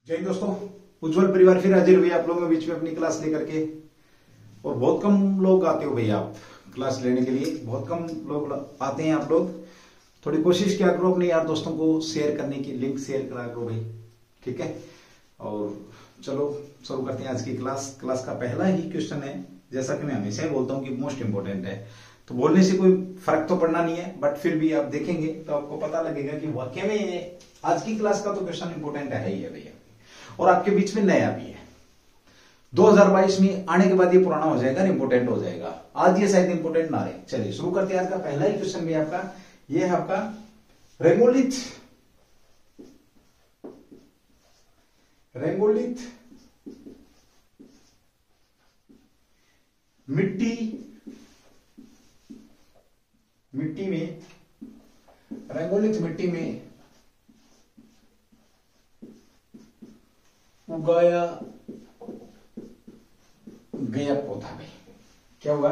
जय हिंद दोस्तों, उज्जवल परिवार फिर हाजिर हुई आप लोगों के बीच में अपनी क्लास लेकर के। और बहुत कम लोग आते हो भैया, आप क्लास लेने के लिए बहुत कम लोग आते हैं। आप लोग थोड़ी कोशिश किया करो अपने यार दोस्तों को शेयर करने की, लिंक शेयर करा करो भाई, ठीक है। और चलो शुरू करते हैं आज की क्लास। क्लास का पहला ही क्वेश्चन है, जैसा कि मैं हमेशा ही बोलता हूँ कि मोस्ट इंपोर्टेंट है, तो बोलने से कोई फर्क तो पड़ना नहीं है, बट फिर भी आप देखेंगे तो आपको पता लगेगा कि वाकई में आज की क्लास का तो क्वेश्चन इंपोर्टेंट है ही है भैया, और आपके बीच में नया भी है। 2022 में आने के बाद ये पुराना हो जाएगा, इंपोर्टेंट हो जाएगा। आज ये शायद इंपोर्टेंट ना रहे। चलिए शुरू करते हैं। आज का पहला ही क्वेश्चन भी आपका ये है, आपका रेंगोलिथ मिट्टी में उगाया गया पौधा में क्या हुआ?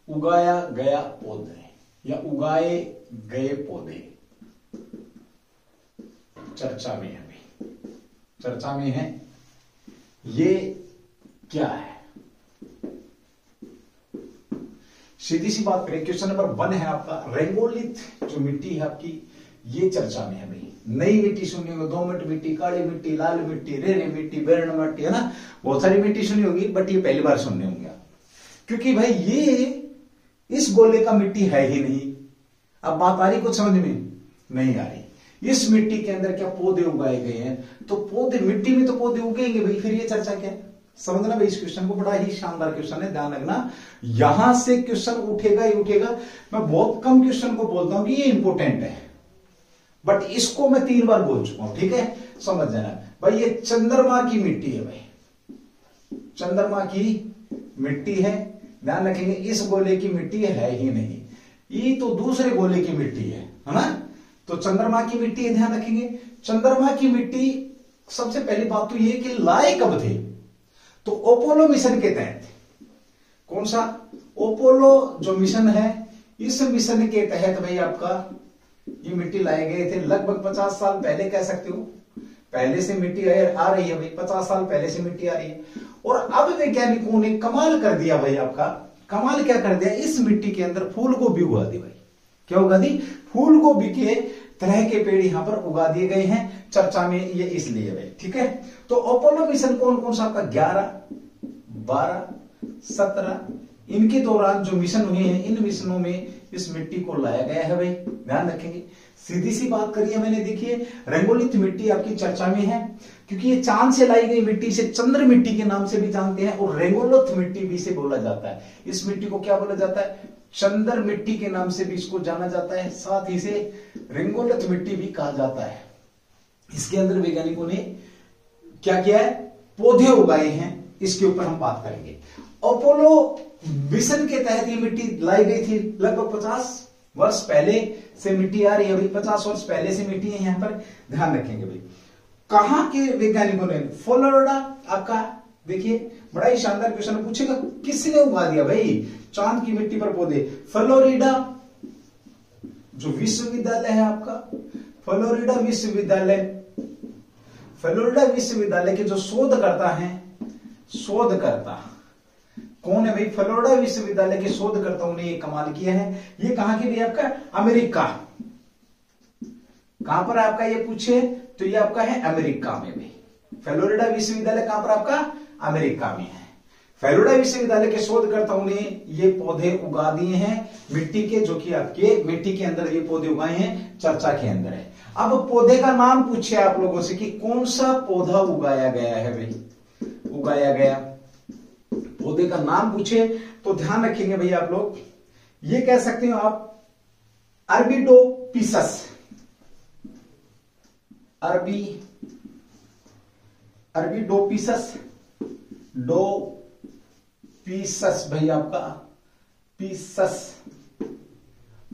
उगाया गया पौधे या उगाए गए पौधे चर्चा में है भाई, चर्चा में है। ये क्या है? सीधी सी बात करें, क्वेश्चन नंबर 1 है आपका, रेंगोलिथ जो मिट्टी है आपकी, ये चर्चा में है भाई। नई मिट्टी सुनी होगी, दोमट मिट्टी, काली मिट्टी, लाल मिट्टी, रेरे मिट्टी, बैरण मिट्टी, है ना, बहुत सारी मिट्टी सुनी होगी, बट ये पहली बार सुनने होंगे आप, क्योंकि भाई ये इस गोले का मिट्टी है ही नहीं। अब बात आ रही कुछ समझ में नहीं आ रही। इस मिट्टी के अंदर क्या पौधे उगाए गए हैं, तो पौधे मिट्टी में तो पौधे उगेंगे भाई, फिर ये चर्चा क्या है? समझना भाई, इस क्वेश्चन को, बड़ा ही शानदार क्वेश्चन है, ध्यान रखना। यहां से क्वेश्चन उठेगा ही उठेगा। मैं बहुत कम क्वेश्चन को बोलता हूं कि ये इंपोर्टेंट है, बट इसको मैं 3 बार बोल चुका हूं, ठीक है, समझ जाना भाई। ये चंद्रमा की मिट्टी है भाई, चंद्रमा की मिट्टी है, ध्यान रखेंगे। इस गोले की मिट्टी है ही नहीं, ये तो दूसरे गोले की मिट्टी है ना। तो चंद्रमा की मिट्टी है, ध्यान रखेंगे। चंद्रमा की मिट्टी, सबसे पहली बात तो ये कि लाए कब थे? तो अपोलो मिशन के तहत। कौन सा? अपोलो जो मिशन है, इस मिशन के तहत भाई आपका ये मिट्टी लाए गए थे। लगभग 50 साल पहले कह सकते हो, पहले से मिट्टी आ रही है भाई, 50 साल पहले से मिट्टी आ रही है। और अब वैज्ञानिकों ने कमाल कर दिया भाई आपका। कमाल क्या कर दिया? इस मिट्टी के अंदर फूल गोभी उगा दी भाई। क्या उगा दी? फूल गोभी के तरह के पेड़ यहां पर उगा दिए गए हैं। चर्चा में ये इसलिए भाई, ठीक है। तो अपोलो मिशन कौन कौन सा आपका? 11, 12, 17, इनके दौरान जो मिशन हुए हैं, इन मिशनों में इस मिट्टी को लाया गया है भाई, ध्यान रखेंगे। सीधी सी बात करिए मैंने, देखिए रेंगोलिथ मिट्टी आपकी चर्चा में है, क्योंकि ये चांद से लाई गई मिट्टी से चंद्र मिट्टी के नाम से भी जानते हैं, और रेंगोलिथ मिट्टी भी से बोला जाता है। इस मिट्टी को क्या बोला जाता है? चंद्र मिट्टी के नाम से भी इसको जाना जाता है, साथ ही से रेंगोलिथ मिट्टी भी कहा जाता है। इसके अंदर वैज्ञानिकों ने क्या किया है? पौधे उगाए हैं। इसके ऊपर हम बात करेंगे। अपोलो मिशन के तहत ये मिट्टी लाई गई थी। लगभग 50 वर्ष पहले से मिट्टी आ रही है भाई, 50 वर्ष पहले से मिट्टी है यहां पर, ध्यान रखेंगे भाई। कहां के वैज्ञानिकों ने? फ्लोरिडा आपका, देखिए बड़ा ही शानदार क्वेश्चन पूछेगा, किसने उगा दिया भाई चांद की मिट्टी पर पौधे? फ्लोरिडा जो विश्वविद्यालय है आपका, फ्लोरिडा विश्वविद्यालय के जो शोधकर्ता हैं, शोधकर्ता कौन है भाई? फ्लोरिडा विश्वविद्यालय के शोधकर्ताओं ने ये कमाल किया है। ये कहां के भी आपका? अमेरिका। कहां पर आपका ये पूछे तो ये आपका है अमेरिका में भी। फ्लोरिडा विश्वविद्यालय कहां पर आपका? अमेरिका में है। फ्लोरिडा विश्वविद्यालय के शोधकर्ताओं ने ये पौधे उगा दिए हैं मिट्टी के, जो कि आपके मिट्टी के अंदर ये पौधे उगाए हैं, चर्चा के अंदर है। अब पौधे का नाम पूछे आप लोगों से कि कौन सा पौधा उगाया गया है भाई, उगाया गया पौधे का नाम पूछे तो ध्यान रखेंगे भैया आप लोग, ये कह सकते हो आप अरबिडोपिसस, अरबिडोपिसस, डोपिसस भाई आपका, पीसस,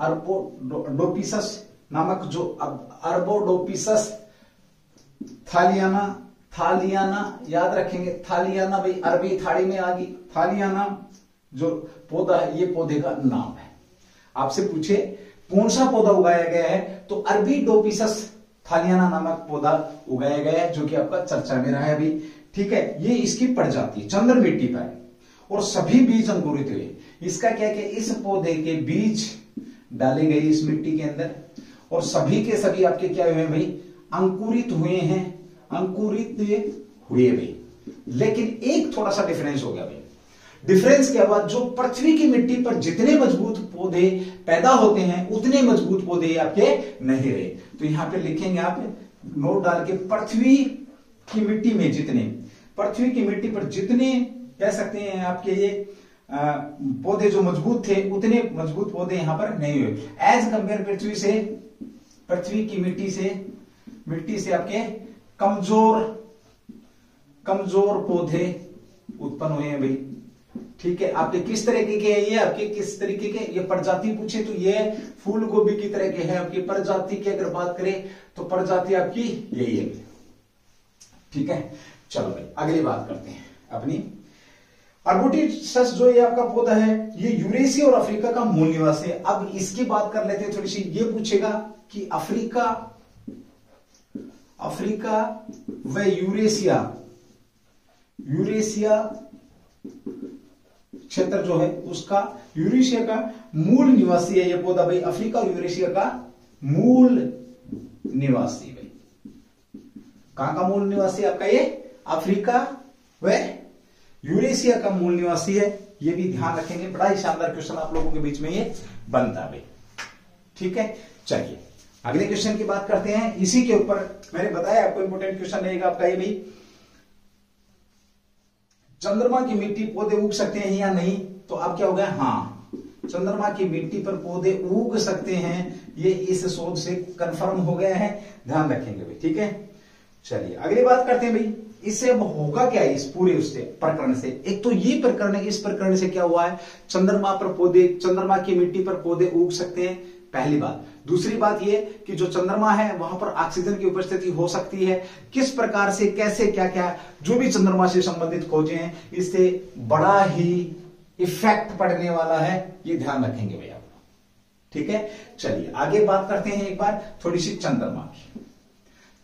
अरबोडोपिसस नामक जो अरबोडोपिसस थालियाना याद रखेंगे, थालियाना भाई अरबी थाली में आ गई, थालियाना जो पौधा है, ये पौधे का नाम है। आपसे पूछे कौन सा पौधा उगाया गया है तो अरबिडोपिसस थालियाना नामक पौधा उगाया गया है, जो कि आपका चर्चा में रहा है अभी। ठीक है, ये इसकी प्रजाति चंद्र मिट्टी पर, और सभी बीज अंकुरित हुए। इसका क्या कि इस पौधे के बीज डाले गए इस मिट्टी के अंदर, और सभी के सभी आपके क्या हुए भाई, अंकुरित हुए हैं, अंकुरित हुए भाई। लेकिन एक थोड़ा सा डिफरेंस हो गया भाई। डिफरेंस क्या हुआ, जो पृथ्वी की मिट्टी पर जितने मजबूत पौधे पैदा होते हैं उतने मजबूत पौधे आपके नहीं रहे। तो यहां पे लिखेंगे आप नोट डाल के, पृथ्वी की मिट्टी में जितने, पृथ्वी की मिट्टी पर जितने कह सकते हैं आपके ये पौधे जो मजबूत थे, उतने मजबूत पौधे यहां पर नहीं हुए। एज कंपेयर पृथ्वी की मिट्टी से आपके कमजोर पौधे उत्पन्न हुए हैं भाई। ठीक है, आपके किस तरीके के हैं ये, आपके किस तरीके के, ये प्रजाति पूछे तो ये फूल गोभी की तरह के हैं। आपकी प्रजाति की अगर बात करें तो प्रजाति आपकी यही है। ठीक है, चलो भाई अगली बात करते हैं अपनी। आर्बुटिसस जो ये आपका पौधा है, ये यूरेशिया और अफ्रीका का मूल निवासी है। अब इसकी बात कर लेते हैं थोड़ी सी। ये पूछेगा कि अफ्रीका व यूरेशिया क्षेत्र जो है उसका, यूरेशिया का मूल निवासी है ये पौधा भाई। अफ्रीका और यूरेशिया का मूल निवासी भाई। कहां का मूल निवासी आपका ये, अफ्रीका व यूरेशिया का मूल निवासी है। ये भी ध्यान रखेंगे, बड़ा ही शानदार क्वेश्चन आप लोगों के बीच में ये बनता है भाई। ठीक है, चलिए अगले क्वेश्चन की बात करते हैं। इसी के ऊपर मैंने बताया आपको इंपोर्टेंट क्वेश्चन रहेगा आपका ये भाई, चंद्रमा की मिट्टी पौधे उग सकते हैं या नहीं। तो अब क्या हो गया, हाँ चंद्रमा की मिट्टी पर पौधे उग सकते हैं, ये इस शोध से कंफर्म हो गया है, ध्यान रखेंगे भाई। ठीक है, चलिए अगली बात करते हैं भाई। इससे अब होगा क्या इस पूरे उससे प्रकरण से। एक तो ये प्रकरण है, इस प्रकरण से क्या हुआ है, चंद्रमा की मिट्टी पर पौधे उग सकते हैं, पहली बात। दूसरी बात ये कि जो चंद्रमा है वहां पर ऑक्सीजन की उपस्थिति हो सकती है, किस प्रकार से, कैसे, क्या क्या, जो भी चंद्रमा से संबंधित खोजें हैं, इससे बड़ा ही इफेक्ट पड़ने वाला है, ये ध्यान रखेंगे भैया। ठीक है, चलिए आगे बात करते हैं एक बार थोड़ी सी चंद्रमा की।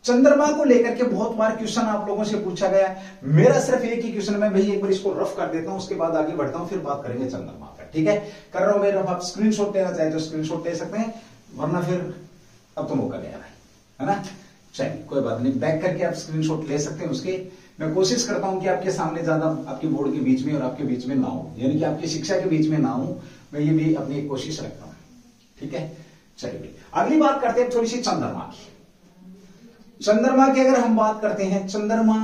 चंद्रमा को लेकर के बहुत बार क्वेश्चन आप लोगों से पूछा गया। मेरा सिर्फ एक ही क्वेश्चन, मैं भाई एक बार इसको रफ कर देता हूं, उसके बाद आगे बढ़ता हूं, फिर बात करेंगे चंद्रमा पर। ठीक है, कर रहा हूं मैं रफ। आप स्क्रीनशॉट लेना चाहे तो स्क्रीनशॉट ले सकते हैं, वरना फिर अब तो मौका गया है ना। चलिए कोई बात नहीं, बैक करके आप स्क्रीनशॉट ले सकते हैं उसके। मैं कोशिश करता हूं कि आपके सामने ज्यादा आपकी बोर्ड के बीच में और आपके बीच में ना हो, यानी कि आपकी शिक्षा के बीच में ना हो, मैं ये भी अपनी एक कोशिश रखता हूं। ठीक है, चलिए अगली बात करते हैं थोड़ी सी चंद्रमा की। चंद्रमा की अगर हम बात करते हैं, चंद्रमा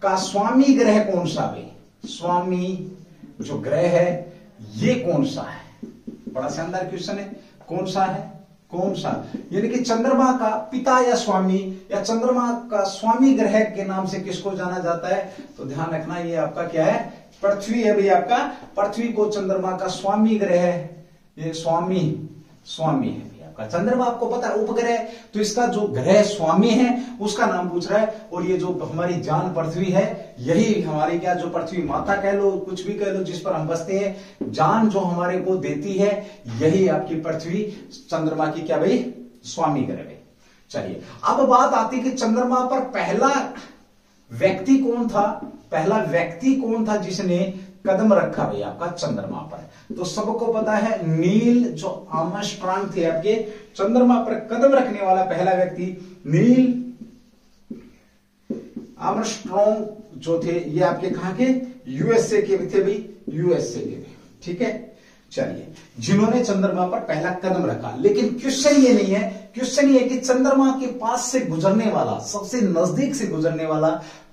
का स्वामी ग्रह कौन सा है, स्वामी जो ग्रह है ये कौन सा है, बड़ा शानदार क्वेश्चन है। कौन सा है, कौन सा, यानी कि चंद्रमा का पिता या स्वामी, या चंद्रमा का स्वामी ग्रह के नाम से किसको जाना जाता है, तो ध्यान रखना ये आपका क्या है, पृथ्वी है भैया। आपका पृथ्वी को चंद्रमा का स्वामी ग्रह है, ये स्वामी है आपका। चंद्रमा आपको पता है उपग्रह, तो इसका जो ग्रह स्वामी है उसका नाम पूछ रहा है। और ये जो हमारी जान पृथ्वी है, यही हमारी क्या, जो पृथ्वी माता कह लो, कुछ भी कह लो, जिस पर हम बसते हैं, जान जो हमारे को देती है, यही आपकी पृथ्वी चंद्रमा की क्या भाई, स्वामी ग्रह है। चलिए अब बात आती कि चंद्रमा पर पहला व्यक्ति कौन था जिसने कदम रखा भाई आपका चंद्रमा पर। तो सबको पता है नील जो आर्मस्ट्रांग थे आपके, चंद्रमा पर कदम रखने वाला पहला व्यक्ति नील आर्मस्ट्रांग जो थे, ये आपके कहां के, यूएसए के थे भाई, यूएसए के थे। ठीक है, चलिए जिन्होंने चंद्रमा पर पहला कदम रखा। लेकिन क्वेश्चन ये नहीं है, क्वेश्चन ये है कि चंद्रमा के पास से गुजरने वाला, सबसे नजदीक से गुजरने वाला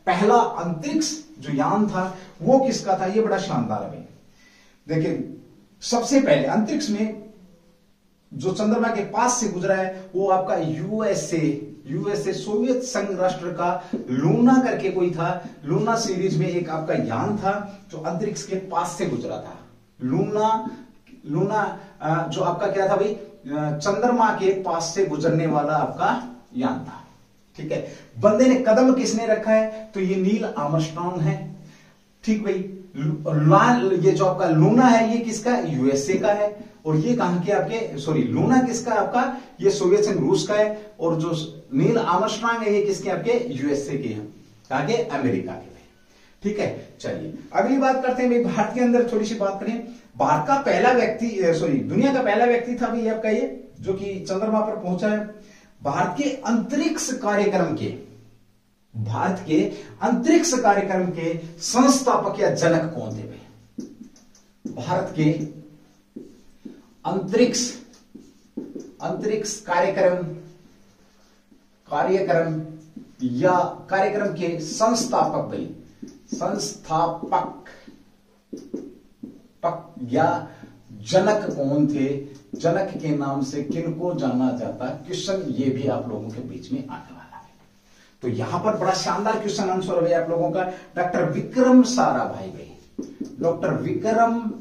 पहला अंतरिक्ष जो यान था वो किसका था। ये बड़ा शानदार है भाई। देखिए सबसे पहले अंतरिक्ष में जो चंद्रमा के पास से गुजरा है वो आपका यूएसए सोवियत संघ राष्ट्र का लूना करके कोई था। लूना सीरीज में एक आपका यान था जो अंतरिक्ष के पास से गुजरा था। लूना जो आपका क्या था भाई, चंद्रमा के पास से गुजरने वाला आपका यान था। ठीक है, बंदे ने कदम किसने रखा है, तो ये नील आर्मस्ट्रांग है। ठीक भाई, ये जो आपका लूना है ये किसका, यूएसए का है। और ये कहां के आपके, सॉरी लूना किसका आपका, ये सोवियत संघ रूस का है, और जो नील आर्मस्ट्रांग है ये किसके आपके, यूएसए के हैं, कहां के, अमेरिका के। ठीक है, चलिए अगली बात करते हैं भाई, भारत के अंदर थोड़ी सी बात करें। भारत का पहला व्यक्ति, सॉरी दुनिया का पहला व्यक्ति था भाई आपका ये, जो कि चंद्रमा पर पहुंचा है। भारत के अंतरिक्ष कार्यक्रम के, भारत के अंतरिक्ष कार्यक्रम के संस्थापक या जनक कौन थे भाई? भारत के अंतरिक्ष कार्यक्रम के संस्थापक भाई, संस्थापक या जनक कौन थे? जनक के नाम से किनको जाना जाता है? क्वेश्चन ये भी आप लोगों के बीच में आने वाला है। तो यहां पर बड़ा शानदार क्वेश्चन आंसर है आप लोगों का, डॉक्टर विक्रम साराभाई। डॉक्टर विक्रम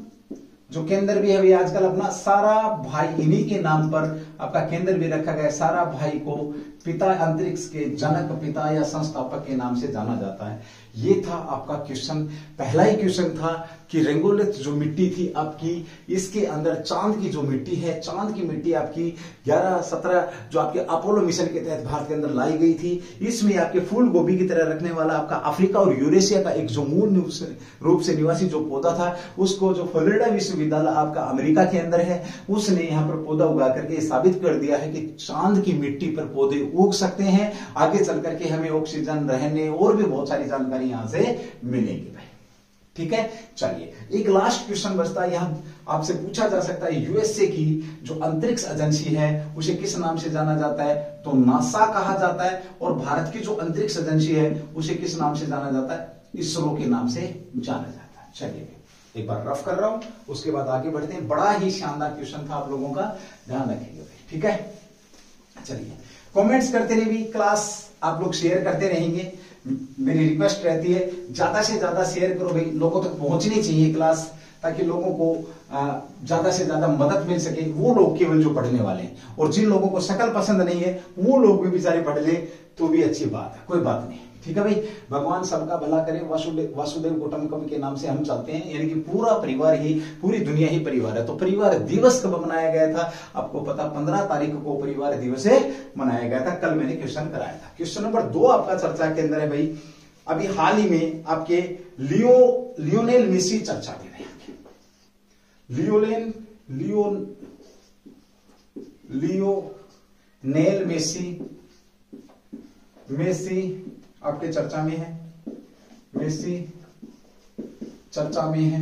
जो केंद्र भी है भाई आजकल अपना साराभाई, इन्हीं के नाम पर आपका केंद्र भी रखा गया है। साराभाई को पिता, अंतरिक्ष के जनक, पिता या संस्थापक के नाम से जाना जाता है। ये था आपका क्वेश्चन, पहला ही क्वेश्चन था कि रेंगोलिथ जो मिट्टी थी आपकी, इसके अंदर चांद की जो मिट्टी है, चांद की मिट्टी आपकी 11-17 जो आपके अपोलो मिशन के तहत भारत के अंदर लाई गई थी। इसमें आपके फूल गोभी की तरह रखने वाला आपका अफ्रीका और यूरेशिया का एक जो मूल रूप से निवासी जो पौधा था, उसको जो फ्लोरिडा विश्वविद्यालय आपका अमेरिका के अंदर है, उसने यहाँ पर पौधा उगा करके साबित कर दिया है कि चांद की मिट्टी पर पौधे उग सकते हैं। आगे चल करके हमें ऑक्सीजन, रहने और भी बहुत सारी जानकारी यहां से मिलेगी भाई। ठीक है, चलिए एक लास्ट क्वेश्चन बचता है, यहां आपसे पूछा जा सकता है यूएसए की जो अंतरिक्ष एजेंसी है उसे किस नाम से जाना जाता है? तो नासा कहा जाता है। और भारत की जो अंतरिक्ष एजेंसी है उसे किस नाम से जाना जाता है? इसरो के नाम से जाना जाता है। चलिए एक बार रफ कर रहा हूं, उसके बाद आगे बढ़ते हैं। बड़ा ही शानदार क्वेश्चन था, आप लोगों का ध्यान रखेंगे भाई। ठीक है, चलिए कमेंट्स करते रहिए, क्लास आप लोग शेयर करते रहेंगे। मेरी रिक्वेस्ट रहती है ज्यादा से ज्यादा शेयर करो भाई, लोगों तक पहुंचनी चाहिए क्लास, ताकि लोगों को ज्यादा से ज्यादा मदद मिल सके। वो लोग केवल जो पढ़ने वाले हैं, और जिन लोगों को शकल पसंद नहीं है वो लोग भी बेचारे पढ़ ले तो भी अच्छी बात है, कोई बात नहीं। ठीक है भाई, भगवान सबका भला करे। वासुदेव कुटुंबकम के नाम से हम चलते हैं, यानी कि पूरा परिवार ही, पूरी दुनिया ही परिवार है। तो परिवार दिवस कब मनाया गया था? आपको पता 15 तारीख को परिवार दिवस मनाया गया था। कल मैंने क्वेश्चन कराया था। क्वेश्चन नंबर 2 आपका चर्चा के अंदर है भाई, अभी हाल ही में आपके लियोनेल मेसी चर्चा में रहे। लियोनेल मेसी आपके चर्चा में है, मेसी चर्चा में है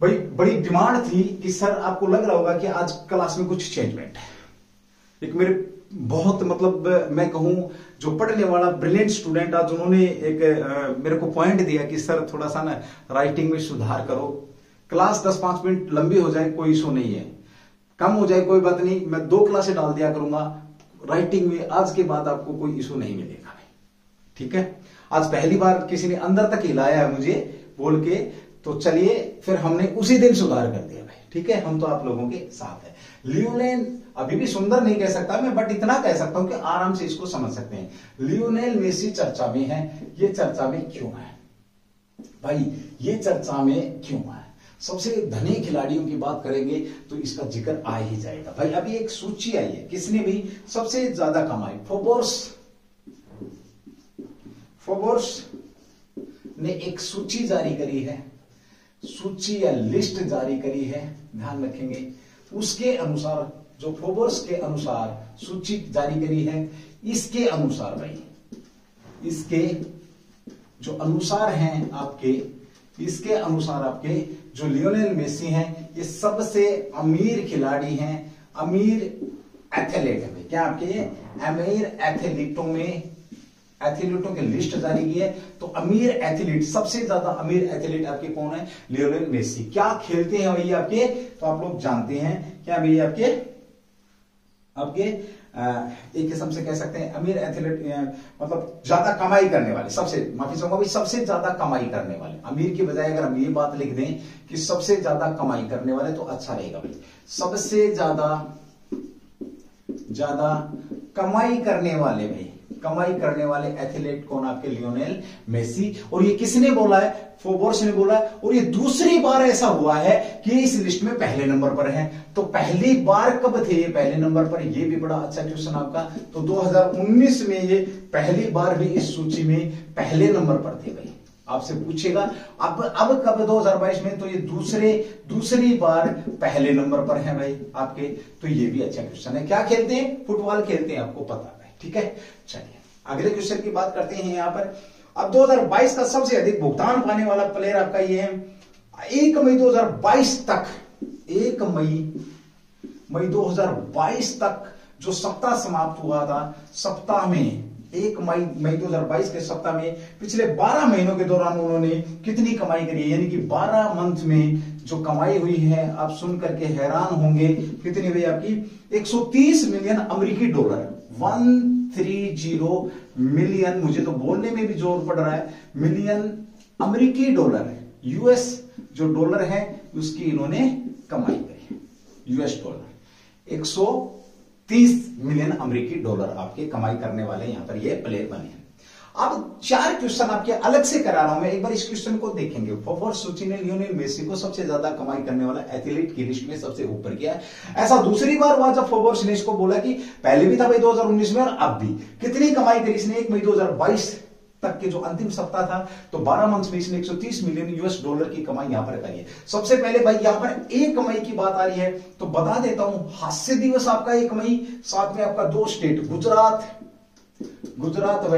भाई। बड़ी डिमांड थी कि सर, आपको लग रहा होगा कि आज क्लास में कुछ चेंजमेंट है। एक मेरे बहुत मतलब मैं कहूं जो पढ़ने वाला ब्रिलियंट स्टूडेंट आज, उन्होंने एक मेरे को पॉइंट दिया कि सर थोड़ा सा ना राइटिंग में सुधार करो। क्लास 10-5 मिनट लंबी हो जाए कोई इशू नहीं है, कम हो जाए कोई बात नहीं, मैं 2 क्लासें डाल दिया करूंगा राइटिंग में। आज के बाद आपको कोई इशू नहीं मिलेगा भाई। ठीक है, आज पहली बार किसी ने अंदर तक हिलाया है मुझे बोल के, तो चलिए फिर हमने उसी दिन सुधार कर दिया भाई। ठीक है, हम तो आप लोगों के साथ है। लियोनेल अभी भी सुंदर नहीं कह सकता मैं, बट इतना कह सकता हूं कि आराम से इसको समझ सकते हैं। लियोनेल मेसी चर्चा में है। ये चर्चा में क्यों है भाई? ये चर्चा में क्यों है? सबसे धनी खिलाड़ियों की बात करेंगे तो इसका जिक्र आ ही जाएगा भाई। अभी एक सूची आई है, किसने भी सबसे ज्यादा कमाई, फोर्ब्स ने एक सूची जारी करी है, सूची या लिस्ट जारी करी है, ध्यान रखेंगे। उसके अनुसार, जो फोर्ब्स के अनुसार सूची जारी करी है, इसके अनुसार भाई, इसके जो अनुसार हैं आपके, इसके अनुसार आपके जो लियोनेल मेसी हैं ये सबसे अमीर खिलाड़ी हैं, अमीर एथलीट है। क्या आपके अमीर एथलीटों की लिस्ट जारी की है। तो अमीर एथलीट, सबसे ज्यादा अमीर एथलीट आपके कौन है? Lionel Messi. क्या खेलते हैं भैया आपके? तो आप लोग जानते हैं क्या भैया आपके एक किस्म से कह सकते हैं अमीर एथलीट, मतलब ज्यादा कमाई करने वाले, सबसे माफी चाहूंगा भाई, सबसे ज्यादा कमाई करने वाले। अमीर की बजाय अगर हम ये बात लिख दें कि सबसे ज्यादा कमाई करने वाले तो अच्छा रहेगा भाई। सबसे ज्यादा कमाई करने वाले भाई, कमाई करने वाले एथलीट कौन? आपके लियोनेल मेसी। और ये किसने बोला है? फोर्ब्स ने बोला है। और ये दूसरी बार ऐसा हुआ है कि इस लिस्ट में पहले नंबर पर है। तो पहली बार कब थे ये पहले नंबर पर? ये भी बड़ा अच्छा क्वेश्चन आपका। तो 2019 में ये पहली बार भी इस सूची में पहले नंबर पर थे भाई। आपसे पूछेगा अब कब? 2022 में। तो ये दूसरी बार पहले नंबर पर है भाई आपके। तो ये भी अच्छा क्वेश्चन है। क्या खेलते हैं? फुटबॉल खेलते हैं, आपको पता है। ठीक है, चलिए अगले क्वेश्चन की बात करते हैं यहां पर। अब 2022 का सबसे अधिक भुगतान पाने वाला प्लेयर आपका ये है। 1 मई 2022 तक, 1 मई 2022 तक जो सप्ताह समाप्त हुआ था, सप्ताह में 1 मई 2022 के सप्ताह में पिछले 12 महीनों के दौरान उन्होंने कितनी कमाई करी है? यानी कि 12 मंथ में जो कमाई हुई है, आप सुन करके हैरान होंगे। कितनी हुई आपकी? 130 मिलियन अमेरिकी डॉलर। 130 मिलियन, मुझे तो बोलने में भी जोर पड़ रहा है, मिलियन अमेरिकी डॉलर। यूएस जो डॉलर है उसकी इन्होंने कमाई करी, यूएस डॉलर 130 मिलियन अमेरिकी डॉलर आपके कमाई करने वाले यहां पर ये प्लेयर बने हैं। अब 4 क्वेश्चन आपके अलग से करा रहा हूं मैं, एक बार इस क्वेश्चन को देखेंगे। फोर्ब्स सूची ने लियोनेल मेसी को सबसे ज्यादा कमाई करने वाला एथलीट की लिस्ट में सबसे ऊपर किया है। ऐसा दूसरी बार हुआ जब फोर्ब्स ने इसको बोला कि पहले भी था भाई 2019 में और अब भी। कितनी कमाई करी इसने 1 मई 2022 तक के जो अंतिम सप्ताह था, तो 12 मंथ में इसने 130 मिलियन यूएस डॉलर की कमाई यहां पर करी है। सबसे पहले भाई यहां पर 1 मई की बात आ रही है तो बता देता हूं, हास्य दिवस आपका 1 मई, साथ में आपका 2 स्टेट गुजरात व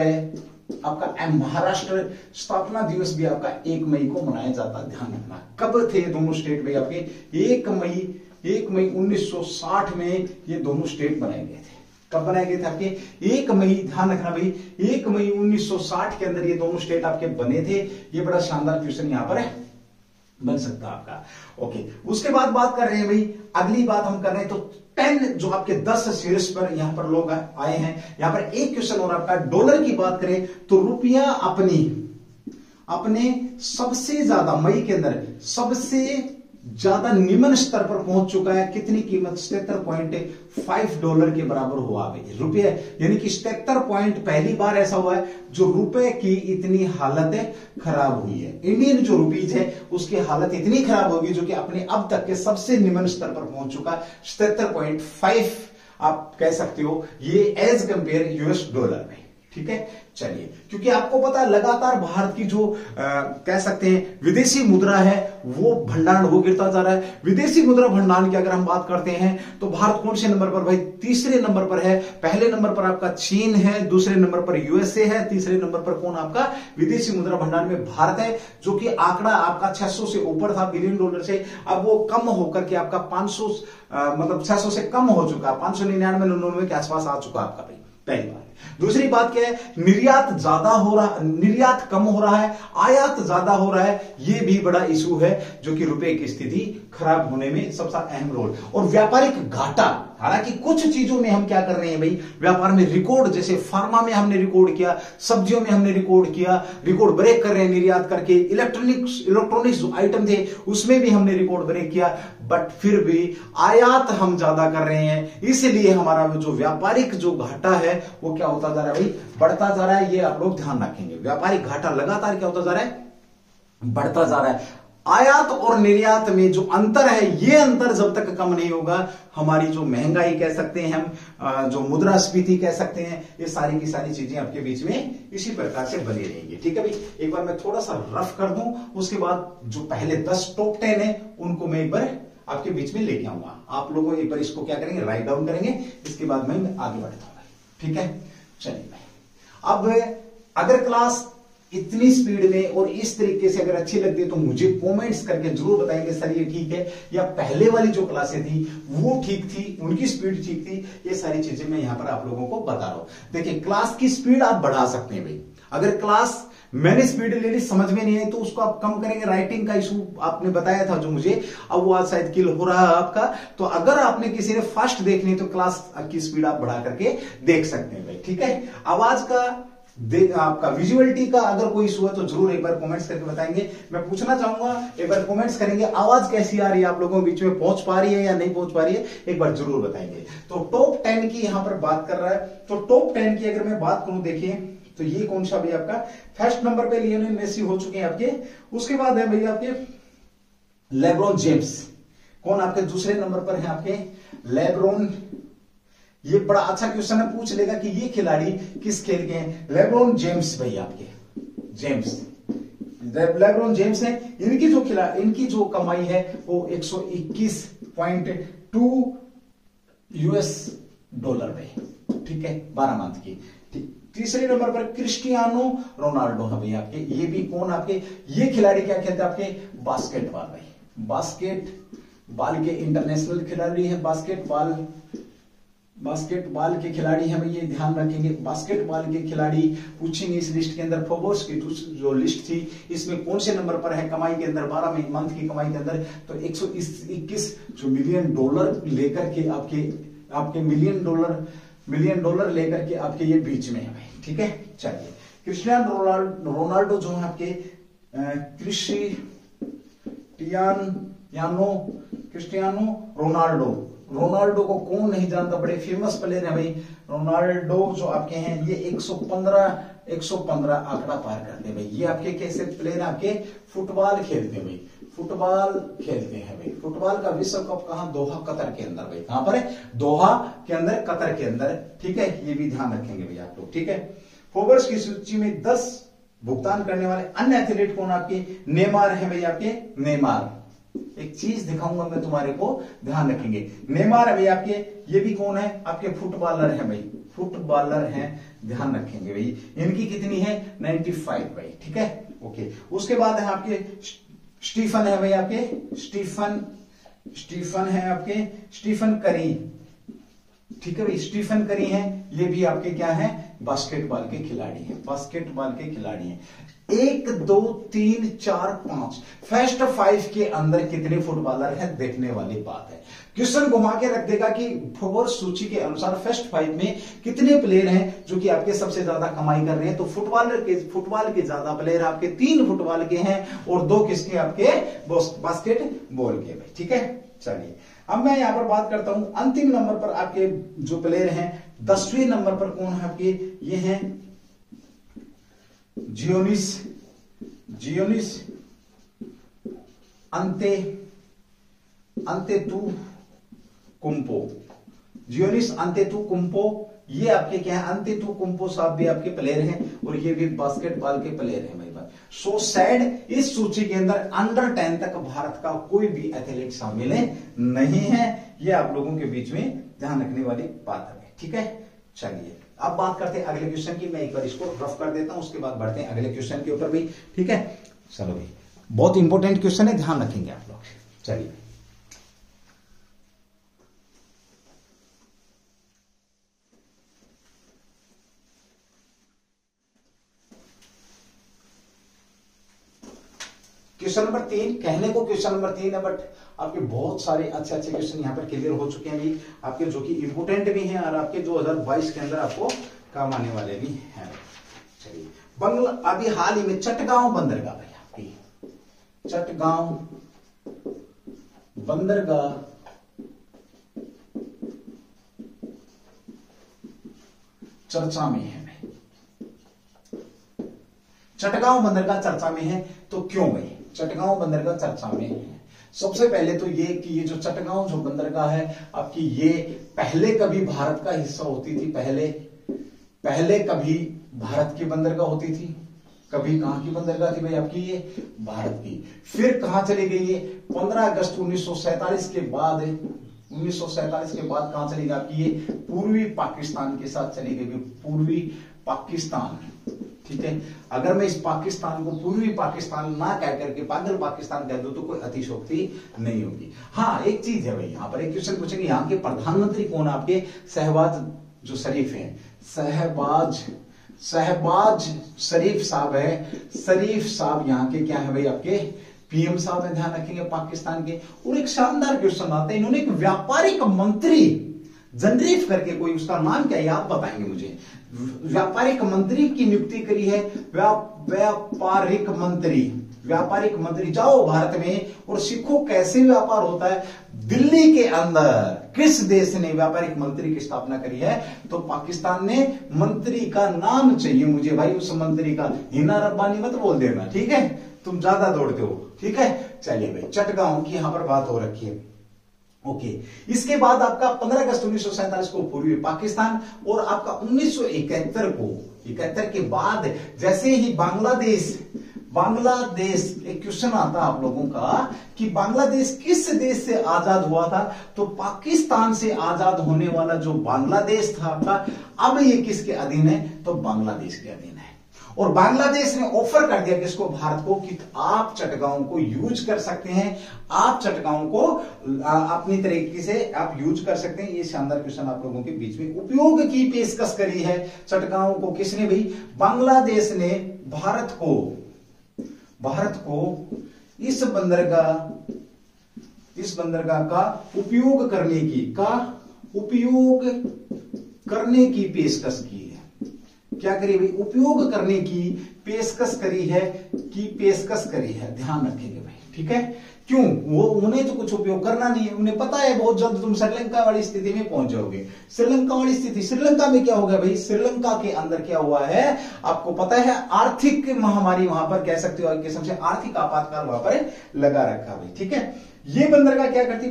आपका महाराष्ट्र स्थापना दिवस भी आपका 1 मई को मनाया जाता। ध्यान रखना कब थे दोनों स्टेट भाई आपके? 1 मई 1960 में ये दोनों स्टेट बनाए गए थे। कब बनाए गए थे आपके? 1 मई, ध्यान रखना भाई, 1 मई 1960 के अंदर ये दोनों स्टेट आपके बने थे। ये बड़ा शानदार क्वेश्चन यहां पर है, बन सकता है आपका। ओके, उसके बाद बात कर रहे हैं भाई, अगली बात हम कर रहे हैं तो 10 जो आपके 10 शीर्ष पर यहां पर लोग आए हैं। यहां पर एक क्वेश्चन और आपका, डॉलर की बात करें तो रुपया अपने सबसे ज्यादा मई के अंदर सबसे ज्यादा निम्न स्तर पर पहुंच चुका है। कितनी कीमत? 77.5 डॉलर के बराबर हुआ भाई रुपये। यानी कि 77 पॉइंट पहली बार ऐसा हुआ है जो रुपए की इतनी हालत खराब हुई है। इंडियन जो रुपीज है उसकी हालत इतनी खराब होगी जो कि अपने अब तक के सबसे निम्न स्तर पर पहुंच चुका है। 77.5 आप कह सकते हो ये एज कंपेयर यूएस डॉलर में। ठीक है, चलिए, क्योंकि आपको पता है लगातार भारत की जो कह सकते हैं विदेशी मुद्रा है वो भंडार वो गिरता जा रहा है। विदेशी मुद्रा भंडार की अगर हम बात करते हैं तो भारत कौन से नंबर पर भाई? तीसरे नंबर पर है। पहले नंबर पर आपका चीन है, दूसरे नंबर पर यूएसए है, तीसरे नंबर पर कौन आपका? विदेशी मुद्रा भंडार में भारत है, जो कि आंकड़ा आपका 600 से ऊपर था बिलियन डॉलर से। अब वो कम होकर के आपका 500 मतलब 600 से कम हो चुका, 599 के आसपास आ चुका आपका भाई, पहली बात। दूसरी बात क्या है? निर्यात ज्यादा हो रहा, निर्यात कम हो रहा है, आयात ज्यादा हो रहा है। यह भी बड़ा इशू है जो कि रुपए की स्थिति खराब होने में सबसे अहम रोल। और व्यापारिक घाटा, हालांकि कुछ चीजों में हम क्या कर रहे हैं भाई, व्यापार में रिकॉर्ड, जैसे फार्मा में हमने रिकॉर्ड किया, सब्जियों में हमने रिकॉर्ड किया, रिकॉर्ड ब्रेक कर रहे हैं निर्यात करके। इलेक्ट्रॉनिक्स जो आइटम थे उसमें भी हमने रिकॉर्ड ब्रेक किया, बट फिर भी आयात हम ज्यादा कर रहे हैं। इसलिए हमारा जो व्यापारिक जो घाटा है वो क्या होता जा रहा है भाई? बढ़ता जा रहा है। ये आप लोग ध्यान रखेंगे, व्यापारिक घाटा लगातार क्या होता जा रहा है? बढ़ता जा रहा है। आयात और निर्यात में जो अंतर है, ये अंतर जब तक कम नहीं होगा, हमारी जो महंगाई कह सकते हैं हम, जो मुद्रास्फीति कह सकते हैं, ये सारी की सारी चीजें आपके बीच में इसी प्रकार से बनी रहेंगी। ठीक है भाई, एक बार मैं थोड़ा सा रफ कर दूं, उसके बाद जो पहले 10 टॉप 10 है उनको मैं एक बार आपके बीच में लेके आऊंगा। आप लोगों एक बार इसको क्या करेंगे? राइट डाउन करेंगे, इसके बाद मैं आगे बढ़ता हूं। ठीक है, चलिए भाई, अब अगर क्लास इतनी स्पीड में और इस तरीके से अगर अच्छी लगती है तो मुझे कमेंट्स करके जरूर बताएंगे सर ये ठीक है, या पहले वाली जो क्लासें थी वो ठीक थी, उनकी स्पीड ठीक थी। ये सारी चीजें मैं यहां पर आप लोगों को बता रहा हूं। देखिए, क्लास की स्पीड आप बढ़ा सकते हैं भाई। अगर क्लास मैंने स्पीड ले ली, समझ में नहीं आई, तो उसको आप कम करेंगे। राइटिंग का इशू आपने बताया था जो मुझे, अब वो आज शायद किल हो रहा है आपका। तो अगर आपने किसी ने फास्ट देखनी तो क्लास की स्पीड आप बढ़ा करके देख सकते हैं भाई। ठीक है, आवाज का आपका विजुअलिटी का अगर कोई इशू है तो जरूर एक बार कमेंट्स करके बताएंगे। मैं पूछना चाहूंगा, एक बार कमेंट्स करेंगे, आवाज कैसी आ रही है, आप लोगों के बीच में पहुंच पा रही है या नहीं पहुंच पा रही है, एक बार जरूर बताएंगे। तो टॉप 10 की यहां पर बात कर रहा है, तो टॉप 10 की अगर मैं बात करूं, देखिए तो ये कौन सा भैया आपका फर्स्ट नंबर पे लियोनेल मेसी हो चुके हैं आपके। उसके बाद है भैया आपके लेब्रॉन जेम्स, कौन आपके दूसरे नंबर पर है आपके लेब्रॉन। ये बड़ा अच्छा क्वेश्चन है, पूछ लेगा कि ये खिलाड़ी किस खेल के हैं। लेब्रॉन जेम्स भैया आपके जेम्स, लेब्रॉन जेम्स है। इनकी जो कमाई है वो 121.2 यूएस डॉलर में, ठीक है, 12 मंथ की। तीसरे नंबर पर क्रिस्टियानो रोनाल्डो है भैया आपके। ये भी कौन आपके, ये खिलाड़ी क्या खेलते हैं आपके बास्केटबॉल भाई, बास्केटबॉल के इंटरनेशनल खिलाड़ी है, बास्केटबॉल के खिलाड़ी हैं भैया, ध्यान रखेंगे। बास्केटबॉल के खिलाड़ी पूछेंगे इस लिस्ट के अंदर। फोर्ब्स की जो लिस्ट थी इसमें कौन से नंबर पर है कमाई के अंदर, 12 मंथ की कमाई के अंदर, तो 121 जो मिलियन डॉलर लेकर के आपके मिलियन डॉलर लेकर के आपके ये बीच में है भाई, ठीक है। चलिए क्रिस्टियानो रोनाल्डो जो है आपके क्रिस्टियानो रोनाल्डो को कौन नहीं जानता, बड़े फेमस प्लेयर है भाई रोनाल्डो जो आपके हैं। ये 115 आंकड़ा पार करते हैं भाई। ये आपके कैसे प्लेयर आपके फुटबॉल खेलते हैं भाई, फुटबॉल खेलते हैं भाई। फुटबॉल का विश्व कप कहां, दोहा कतर के अंदर भाई, कहां पर है, दोहा के अंदर, कतर के अंदर, ठीक है। ये भी ध्यान रखेंगे भैया आप लोग, ठीक है। फोर्ब्स की सूची में 10 भुगतान करने वाले अन्य एथलीट कौन आपके, नेमार है भैया आपके, नेमार। एक चीज दिखाऊंगा मैं तुम्हारे को, ध्यान रखेंगे। नेमार है भैया आपके, ये भी कौन है आपके फुटबॉलर है भाई, फुटबॉलर हैं, ध्यान रखेंगे भाई। इनकी कितनी है 95 भाई, ठीक है, ओके। उसके बाद है आपके स्टीफन है भाई आपके, स्टीफन है आपके, स्टीफन करी, ठीक है भाई, स्टीफन करी हैं। ये भी आपके क्या है, बास्केटबॉल के खिलाड़ी हैं, बास्केटबॉल के खिलाड़ी हैं। 1 2 3 4 5 फर्स्ट 5 के अंदर कितने फुटबॉलर हैं, देखने वाली बात है। क्वेश्चन घुमा के रख देगा कि फोर्ब्स सूची के अनुसार फर्स्ट 5 में कितने प्लेयर हैं जो कि आपके सबसे ज्यादा कमाई कर रहे हैं। तो फुटबॉल के ज्यादा प्लेयर आपके 3 फुटबॉल के हैं और 2 किसके आपके बास्केटबॉल के भाई, ठीक है। चलिए अब मैं यहां पर बात करता हूं अंतिम नंबर पर आपके जो प्लेयर हैं, 10वें नंबर पर कौन है आपके, ये हैं जियोनिस अंतेतुकुंपो, जियोनिस अंतेतुकुंपो। ये आपके क्या है, अंतेतुकुंपो साहब भी आपके प्लेयर हैं और ये भी बास्केटबॉल के प्लेयर हैं भाई। सो सैड, इस सूची के अंदर अंडर 10 तक भारत का कोई भी एथलीट शामिल नहीं है। ये आप लोगों के बीच में ध्यान रखने वाली बात है, ठीक है। चलिए अब बात करते हैं अगले क्वेश्चन की। मैं एक बार इसको रफ कर देता हूं, उसके बाद बढ़ते हैं अगले क्वेश्चन के ऊपर भी, ठीक है। चलो भाई, बहुत इंपॉर्टेंट क्वेश्चन है, ध्यान रखेंगे आप लोग। चलिए क्वेश्चन नंबर 3, कहने को क्वेश्चन नंबर 3 है, बट आपके बहुत सारे अच्छे अच्छे क्वेश्चन यहाँ पर क्लियर हो चुके हैं भी आपके, जो कि इंपोर्टेंट भी हैं और आपके 2022 के अंदर आपको काम आने वाले भी हैं। चलिए अभी हाल ही में चटगांव बंदरगाह भाई आपकी, चटगांव बंदरगाह चर्चा में है भाई, चटगांव बंदरगाह चर्चा में है। तो क्यों भाई चटगांव बंदरगाह चर्चा में है? सबसे पहले तो ये कि ये जो चटगांव जो बंदरगाह है आपकी, ये पहले कभी भारत का हिस्सा होती थी, पहले कभी भारत की बंदरगाह होती थी। कभी कहां की बंदरगाह थी भाई आपकी, ये भारत की। फिर कहां चली गई ये 15 अगस्त 1947 के बाद, 1947 के बाद कहां चली गई आपकी, ये पूर्वी पाकिस्तान के साथ चली गई, पूर्वी पाकिस्तान, ठीक है। अगर मैं इस पाकिस्तान को पूर्वी पाकिस्तान ना कह करके पागल पाकिस्तान कह दूं तो कोई अतिशोक्ति नहीं होगी। हाँ एक चीज है भाई, यहां पर एक क्वेश्चन पूछेंगे, यहाँ के प्रधानमंत्री कौन आपके, शहबाज जो शरीफ है, शहबाज शरीफ साहब है। शरीफ साहब यहाँ के क्या है भाई आपके पीएम साहब है, ध्यान रखेंगे पाकिस्तान के। और एक शानदार क्वेश्चन आता है, इन्होंने एक व्यापारिक मंत्री जनरेट करके कोई, उसका नाम क्या है आप बताएंगे मुझे, व्यापारिक मंत्री की नियुक्ति करी है। व्यापारिक मंत्री जाओ भारत में और सीखो कैसे व्यापार होता है। दिल्ली के अंदर किस देश ने व्यापारिक मंत्री की स्थापना करी है? तो पाकिस्तान ने। मंत्री का नाम चाहिए मुझे भाई, उस मंत्री का। हिना रब्बानी मत बोल देना, ठीक है, तुम ज्यादा दौड़ते हो, ठीक है। चलिए भाई, चटगांव की यहां पर बात हो रखी है। ओके, इसके बाद आपका 15 अगस्त 1947 को पूर्वी पाकिस्तान, और आपका 1971 के बाद जैसे ही बांग्लादेश, एक क्वेश्चन आता आप लोगों का कि बांग्लादेश किस देश से आजाद हुआ था? तो पाकिस्तान से आजाद होने वाला जो बांग्लादेश था आपका, अब ये किसके अधीन है? तो बांग्लादेश के अधीन है। और बांग्लादेश ने ऑफर कर दिया किसको? भारत को, कि आप चटगांव को यूज कर सकते हैं, आप चटगांव को अपनी तरीके से आप यूज कर सकते हैं। ये शानदार क्वेश्चन आप लोगों के बीच में। उपयोग की पेशकश करी है चटगांव को किसने भाई? बांग्लादेश ने भारत को इस बंदरगाह का उपयोग करने की पेशकश की है। क्या करी भाई? उपयोग करने की पेशकश करी है, ध्यान रखेंगे भाई, ठीक है। क्यों? वो उन्हें तो कुछ उपयोग करना नहीं है, उन्हें पता है बहुत जल्द तुम श्रीलंका वाली स्थिति में पहुंच जाओगे। श्रीलंका में क्या होगा भाई? श्रीलंका के अंदर क्या हुआ है आपको पता है? आर्थिक महामारी, वहां पर कह सकते हो किस्म से आर्थिक आपातकाल वहां पर लगा रखा भाई, ठीक है। ये बंदरगाह क्या करती?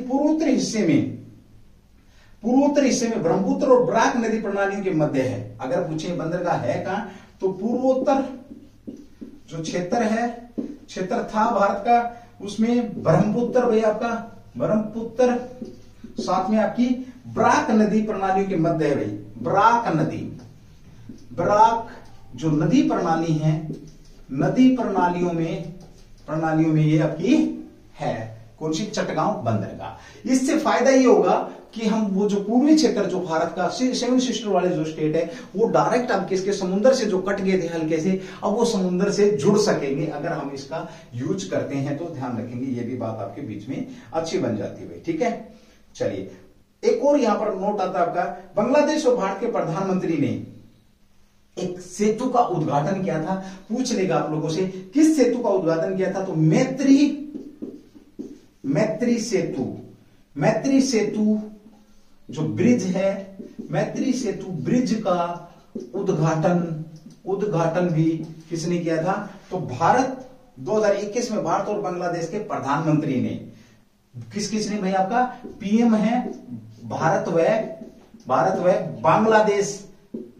पूर्वोत्तर हिस्से में ब्रह्मपुत्र और बराक नदी प्रणालियों के मध्य है। अगर पूछे बंदरगाह है कहां, तो पूर्वोत्तर जो क्षेत्र था भारत का, उसमें ब्रह्मपुत्र भाई आपका, ब्रह्मपुत्र साथ में आपकी बराक नदी प्रणालियों के मध्य है भाई। बराक जो नदी प्रणाली है, नदी प्रणालियों में ये आपकी है कौन सी? चटगांव बंदरगाह। इससे फायदा ये होगा कि हम वो जो पूर्वी क्षेत्र जो भारत का 7 सिस्टर वाले जो स्टेट है, वो डायरेक्ट अब किसके समुद्र से जो कट गए थे हल्के से, अब वो समुद्र से जुड़ सकेंगे अगर हम इसका यूज करते हैं। तो ध्यान रखेंगे, ये भी बात आपके बीच में अच्छी बन जाती है भाई, ठीक है। चलिए, एक और यहां पर नोट आता है आपका, बांग्लादेश और भारत के प्रधानमंत्री ने एक सेतु का उद्घाटन किया था। पूछ लेगा आप लोगों से, किस सेतु का उद्घाटन किया था? तो मैत्री सेतु जो ब्रिज है, मैत्री सेतु ब्रिज का उद्घाटन भी किसने किया था? तो भारत 2021 में भारत और बांग्लादेश के प्रधानमंत्री ने, किसने भाई? आपका पीएम है भारत व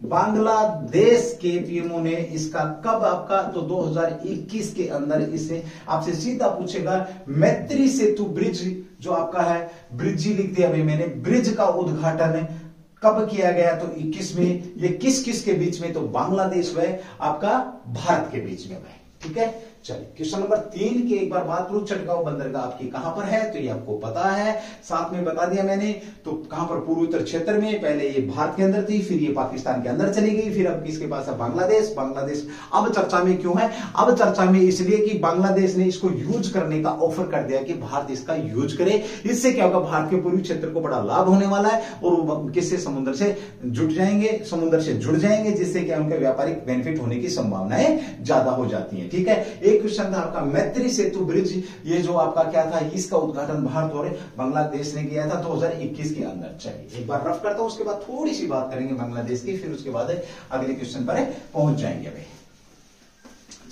बांग्लादेश के पीएमओ ने इसका कब आपका? तो 2021 के अंदर इसे आपसे सीधा पूछेगा। मैत्री सेतु ब्रिज जो आपका है, ब्रिज लिख दिया भाई मैंने, ब्रिज का उद्घाटन कब किया गया? तो 21 में। ये किस के बीच में? तो बांग्लादेश व आपका भारत के बीच में भाई, ठीक है। चलिए, क्वेश्चन नंबर 3 की एक बार बात करूं, चटगांव बंदरगाह आपकी कहां पर है? तो ये आपको पता है, साथ में बता दिया मैंने। तो कहां पर? पूर्वोत्तर क्षेत्र में। पहले ये भारत के अंदर थी, फिर ये पाकिस्तान के अंदर चली गई, फिर अब किसके पास है? बांग्लादेश। अब चर्चा में क्यों है? अब चर्चा में इसलिए कि बांग्लादेश ने इसको यूज करने का ऑफर कर दिया कि भारत इसका यूज करे। इससे क्या होगा? भारत के पूर्वी क्षेत्र को बड़ा लाभ होने वाला है, और वो किससे? समुद्र से जुड़ जाएंगे, जिससे क्या उनका व्यापारिक बेनिफिट होने की संभावनाएं ज्यादा हो जाती है, ठीक है। एक क्वेश्चन था आपका, मैत्री सेतु ब्रिज, ये जो आपका क्या था? इसका उद्घाटन भारत और बांग्लादेश ने किया था 2021 के अंदर। चलिए, एक बार रफ करता हूं, उसके बाद थोड़ी सी बात करेंगे बांग्लादेश की, फिर उसके बाद अगले क्वेश्चन पर पहुंच जाएंगे भाई।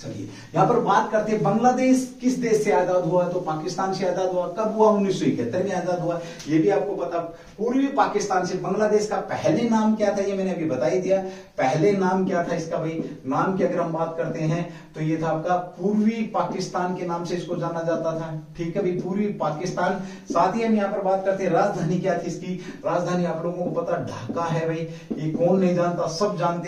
चलिए, यहां पर बात करते हैं बांग्लादेश किस देश से आजाद हुआ? तो पाकिस्तान से आजाद हुआ। कब हुआ? 1971 में आजाद हुआ। ये भी आपको पता। पूर्वी पाकिस्तान से बांग्लादेश का पहले नाम क्या था? ये मैंने अभी बता ही दिया। पहले नाम क्या था इसका भाई? नाम की अगर हम बात करते हैं तो ये था आपका पूर्वी पाकिस्तान के नाम से इसको जाना जाता था, ठीक है भाई, पूर्वी पाकिस्तान। साथ ही हम यहाँ पर बात करते हैं राजधानी क्या थी इसकी? राजधानी आप लोगों को पता ढाका है भाई, ये कौन नहीं जानता, सब जानते हैं।